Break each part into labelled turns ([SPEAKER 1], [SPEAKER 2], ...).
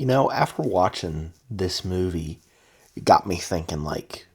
[SPEAKER 1] After watching this movie, it got me thinking, like,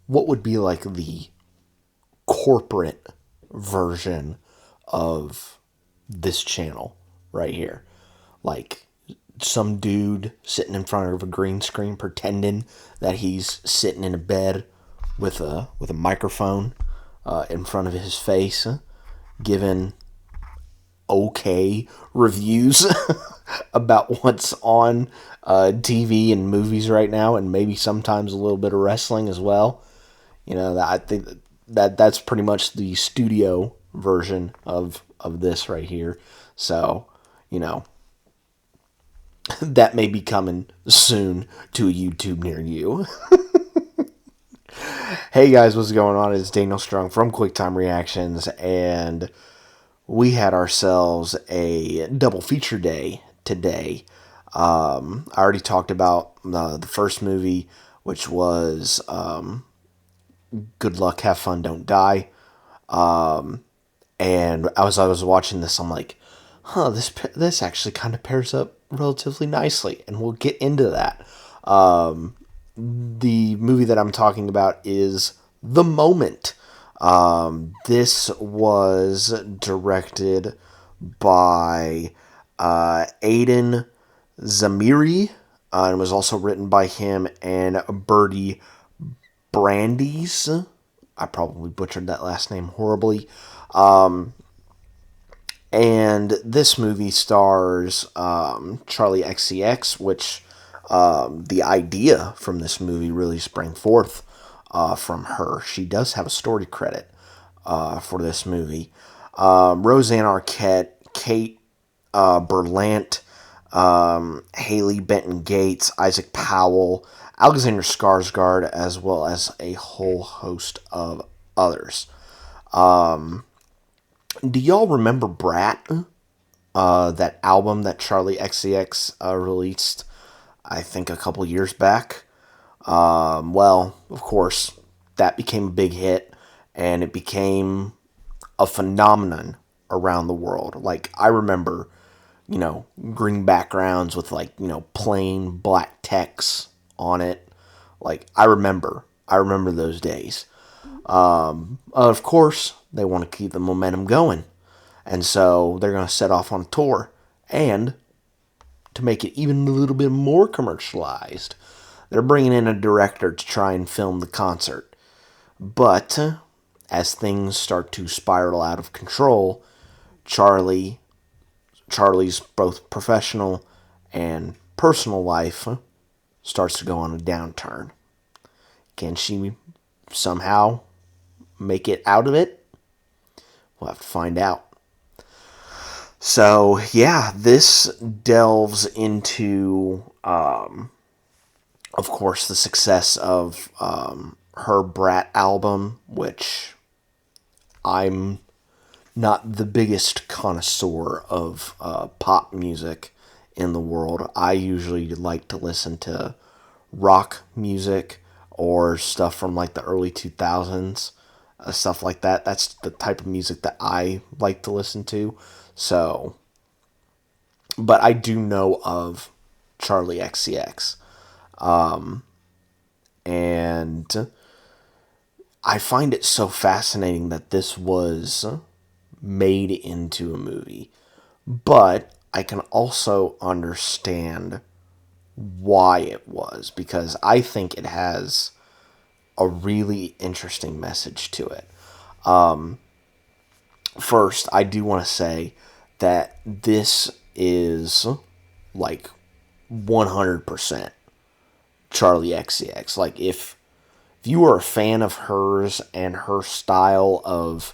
[SPEAKER 1] what would be like the corporate version of this channel right here? Like, some dude sitting in front of a green screen pretending that he's sitting in a bed with a microphone in front of his face, giving okay reviews about what's on TV and movies right now, and maybe sometimes a little bit of wrestling as well. I think that's pretty much the studio version of this right here. So, you know, that may be coming soon to a YouTube near you. Hey guys, what's going on? It's Daniel Strong from QuickTime Reactions, and we had ourselves a double feature day today. I already talked about the first movie, which was Good Luck, Have Fun, Don't Die. And as I was watching this, I'm like, this actually kind of pairs up relatively nicely, and we'll get into that. The movie that I'm talking about is The Moment. This was directed by Aiden Zamiri, and was also written by him and Birdie Brandeis. I probably butchered that last name horribly. And this movie stars charlixcx, which the idea from this movie really sprang forth from her. She does have a story credit for this movie. Roseanne Arquette, Kate Berlant, Haley Benton Gates, Isaac Powell, Alexander Skarsgård, as well as a whole host of others. Do y'all remember Brat? That album that charlixcx released, I think, a couple years back. Well, of course, that became a big hit, and it became a phenomenon around the world. Like, I remember, green backgrounds with, like, plain black text on it. Like, I remember those days. Of course, they want to keep the momentum going. And so they're going to set off on a tour. And to make it even a little bit more commercialized, they're bringing in a director to try and film the concert. But as things start to spiral out of control, Charlie's both professional and personal life starts to go on a downturn. Can she somehow make it out of it? We'll have to find out. So, yeah, this delves into, of course, the success of her Brat album, which I'm not the biggest connoisseur of pop music in the world. I usually like to listen to rock music or stuff from like the early 2000s, stuff like that. That's the type of music that I like to listen to. So, but I do know of charlixcx. And I find it so fascinating that this was made into a movie. But I can also understand why it was, because I think it has a really interesting message to it. First, I do want to say that this is like 100% charlixcx. Like, if you are a fan of hers and her style of,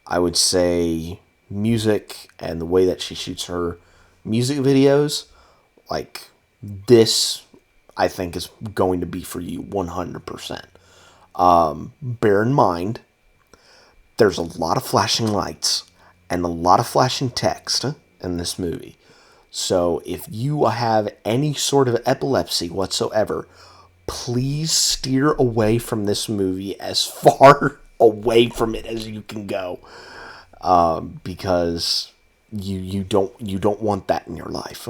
[SPEAKER 1] I would say, music and the way that she shoots her music videos, like, this, I think, is going to be for you 100%. Bear in mind, there's a lot of flashing lights and a lot of flashing text in this movie. So if you have any sort of epilepsy whatsoever, please steer away from this movie as far away from it as you can go, because you don't want that in your life.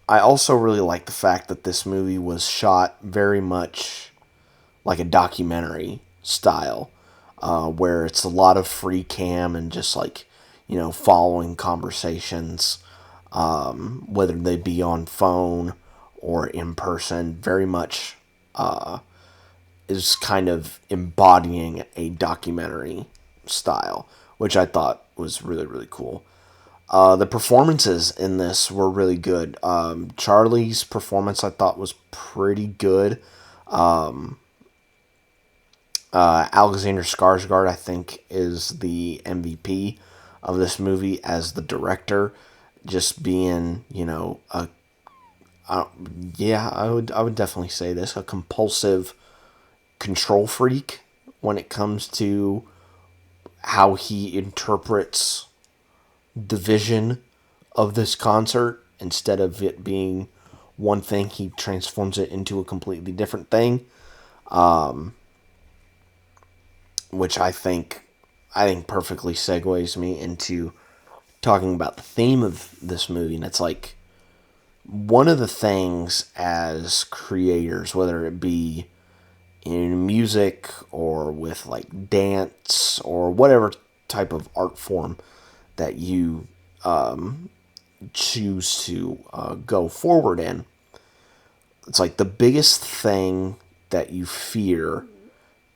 [SPEAKER 1] I also really like the fact that this movie was shot very much like a documentary style, where it's a lot of free cam and just like, following conversations, whether they be on phone or in person, very much is kind of embodying a documentary style, which I thought was really, really cool. The performances in this were really good. Charlie's performance I thought was pretty good. Alexander Skarsgård, I think, is the MVP of this movie as the director. Just being, yeah, I would definitely say this, a compulsive control freak when it comes to how he interprets the vision of this concert. Instead of it being one thing, he transforms it into a completely different thing, which I think perfectly segues me into talking about the theme of this movie. And it's like, one of the things as creators, whether it be in music or with like dance or whatever type of art form that you choose to go forward in, it's like the biggest thing that you fear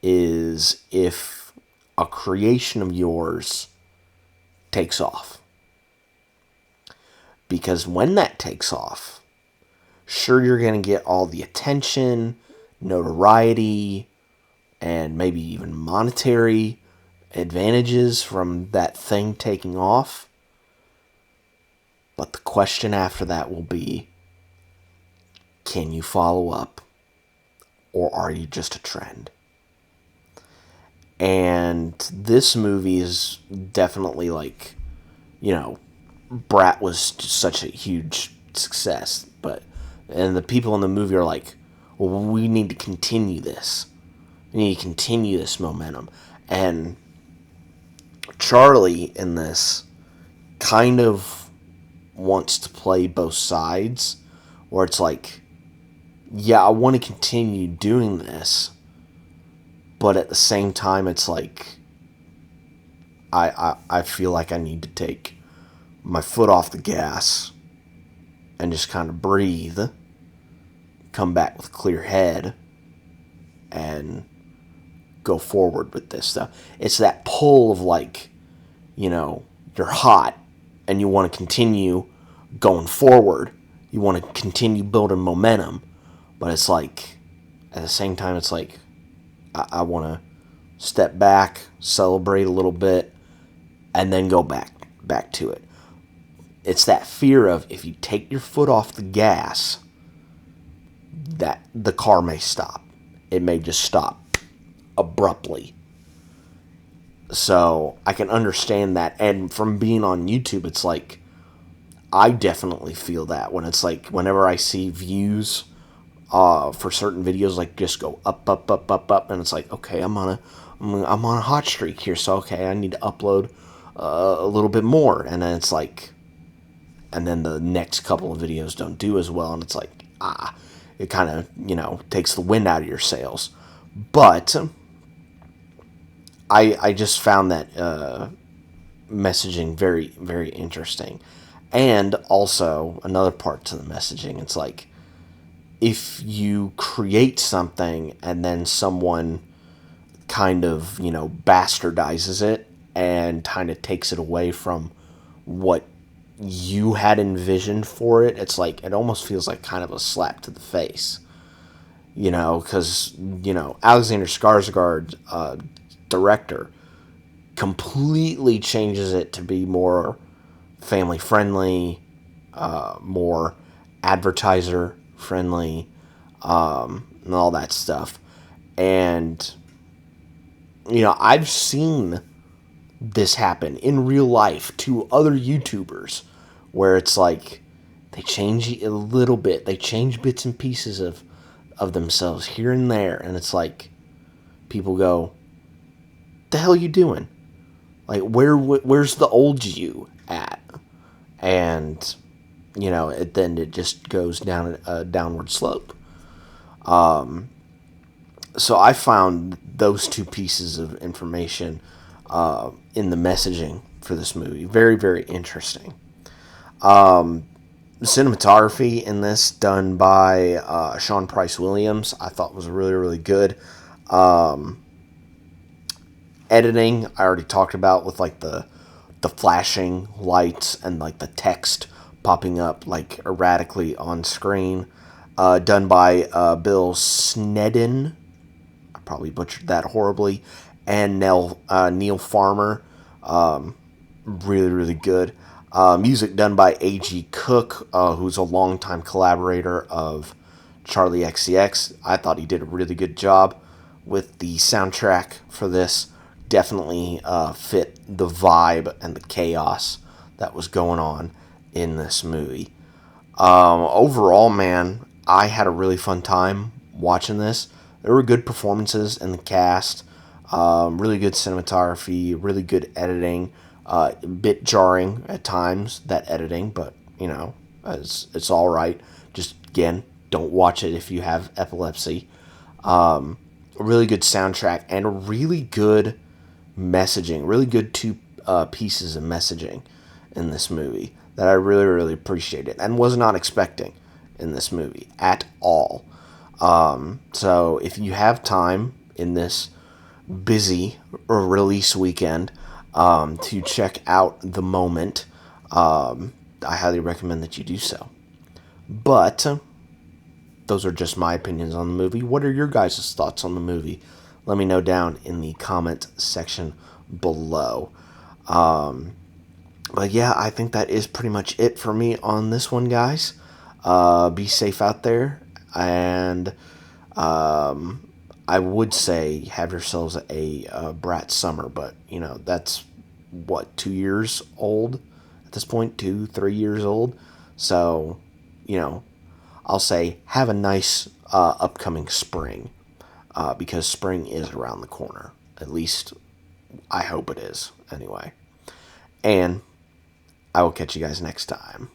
[SPEAKER 1] is if a creation of yours takes off. Because when that takes off, sure, you're going to get all the attention, notoriety, and maybe even monetary advantages from that thing taking off. But the question after that will be, can you follow up? Or are you just a trend? And this movie is definitely like, Brat was such a huge success, and the people in the movie are like, well, we need to continue this. We need to continue this momentum. And Charlie in this kind of wants to play both sides, where it's like, yeah, I want to continue doing this, but at the same time, it's like, I feel like I need to take my foot off the gas and just kind of breathe, come back with a clear head, and go forward with this stuff. It's that pull of like, you're hot and you want to continue going forward. You want to continue building momentum, but it's like, at the same time, it's like, I want to step back, celebrate a little bit, and then go back to it. It's that fear of, if you take your foot off the gas, that the car may stop. It may just stop abruptly. So I can understand that. And from being on YouTube, it's like, I definitely feel that when it's like, whenever I see views for certain videos, like, just go up, up, up, up, up, and it's like, okay, I'm on a hot streak here, so okay, I need to upload a little bit more. And then it's like, and then the next couple of videos don't do as well, and it's like, it kind of, takes the wind out of your sails. But I just found that messaging very, very interesting. And also, another part to the messaging, it's like, if you create something and then someone kind of, bastardizes it and kind of takes it away from what you had envisioned for it, it's like, it almost feels like kind of a slap to the face. Because, Alexander Skarsgård, director, completely changes it to be more family friendly, more advertiser friendly, and all that stuff. And, I've seen this happen in real life to other YouTubers, where it's like, they change a little bit. They change bits and pieces of themselves here and there. And it's like, people go, the hell are you doing? Like, where's the old you at? And then it just goes down a downward slope. So I found those two pieces of information in the messaging for this movie very, very interesting. The cinematography in this, done by Sean Price Williams, I thought was really, really good. Editing, I already talked about, with like the flashing lights and like the text popping up like erratically on screen. Done by Bill Snedden. I probably butchered that horribly. And Neil Farmer. Really, really good. Music done by A.G. Cook, who's a longtime collaborator of Charlie XCX. I thought he did a really good job with the soundtrack for this. Definitely fit the vibe and the chaos that was going on in this movie. Overall, man, I had a really fun time watching this. There were good performances in the cast, really good cinematography, really good editing. A bit jarring at times, that editing, but it's all right. Just again, don't watch it if you have epilepsy. A really good soundtrack and a really good messaging, really good two pieces of messaging in this movie that I really, really appreciated and was not expecting in this movie at all. So if you have time in this busy release weekend to check out The Moment, I highly recommend that you do so. But those are just my opinions on the movie. What are your guys' thoughts on the movie? Let me know down in the comment section below. But yeah, I think that is pretty much it for me on this one, guys. Be safe out there, and I would say have yourselves a brat summer, but that's what, 2 years old at this point, 2-3 years old. So I'll say have a nice upcoming spring, because spring is around the corner. At least I hope it is, anyway. And I will catch you guys next time.